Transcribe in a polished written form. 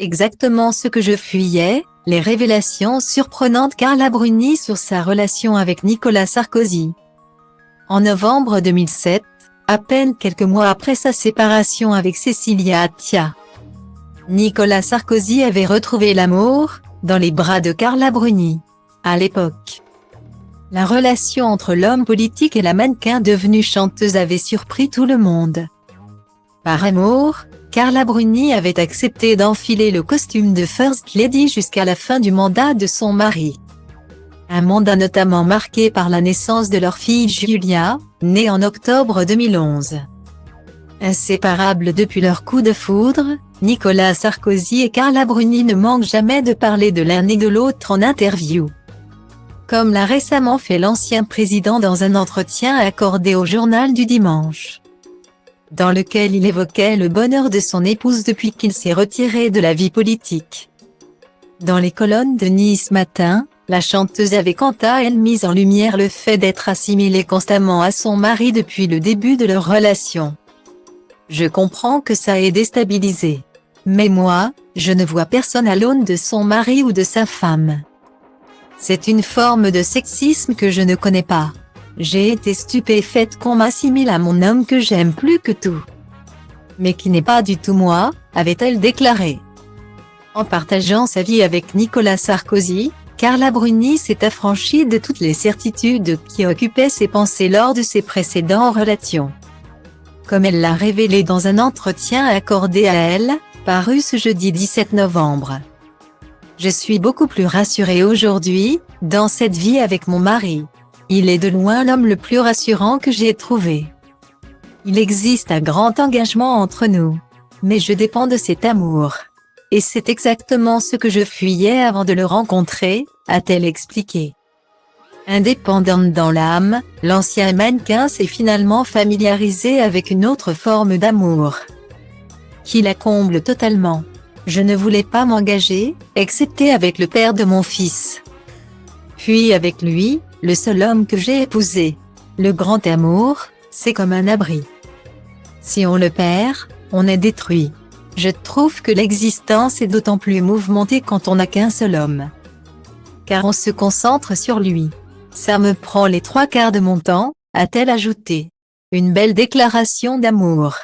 Exactement ce que je fuyais, les révélations surprenantes Carla Bruni sur sa relation avec Nicolas Sarkozy. En novembre 2007, à peine quelques mois après sa séparation avec Cécilia Attia, Nicolas Sarkozy avait retrouvé l'amour, dans les bras de Carla Bruni. À l'époque, la relation entre l'homme politique et la mannequin devenue chanteuse avait surpris tout le monde. Par amour, Carla Bruni avait accepté d'enfiler le costume de First Lady jusqu'à la fin du mandat de son mari. Un mandat notamment marqué par la naissance de leur fille Julia, née en octobre 2011. Inséparables depuis leur coup de foudre, Nicolas Sarkozy et Carla Bruni ne manquent jamais de parler de l'un et de l'autre en interview. Comme l'a récemment fait l'ancien président dans un entretien accordé au Journal du Dimanche, dans lequel il évoquait le bonheur de son épouse depuis qu'il s'est retiré de la vie politique. Dans les colonnes de Nice Matin, la chanteuse avait quant à elle mis en lumière le fait d'être assimilée constamment à son mari depuis le début de leur relation. Je comprends que ça ait déstabilisé. Mais moi, je ne vois personne à l'aune de son mari ou de sa femme. C'est une forme de sexisme que je ne connais pas. J'ai été stupéfaite qu'on m'assimile à mon homme que j'aime plus que tout. Mais qui n'est pas du tout moi, avait-elle déclaré. En partageant sa vie avec Nicolas Sarkozy, Carla Bruni s'est affranchie de toutes les certitudes qui occupaient ses pensées lors de ses précédentes relations. Comme elle l'a révélé dans un entretien accordé à Elle, paru ce jeudi 17 novembre. Je suis beaucoup plus rassurée aujourd'hui, dans cette vie avec mon mari. Il est de loin l'homme le plus rassurant que j'ai trouvé. Il existe un grand engagement entre nous. Mais je dépends de cet amour. Et c'est exactement ce que je fuyais avant de le rencontrer, a-t-elle expliqué. Indépendante dans l'âme, l'ancien mannequin s'est finalement familiarisé avec une autre forme d'amour, qui la comble totalement. Je ne voulais pas m'engager, excepté avec le père de mon fils. Puis avec lui, le seul homme que j'ai épousé. Le grand amour, c'est comme un abri. Si on le perd, on est détruit. Je trouve que l'existence est d'autant plus mouvementée quand on n'a qu'un seul homme. Car on se concentre sur lui. Ça me prend les 3/4 de mon temps, a-t-elle ajouté. Une belle déclaration d'amour.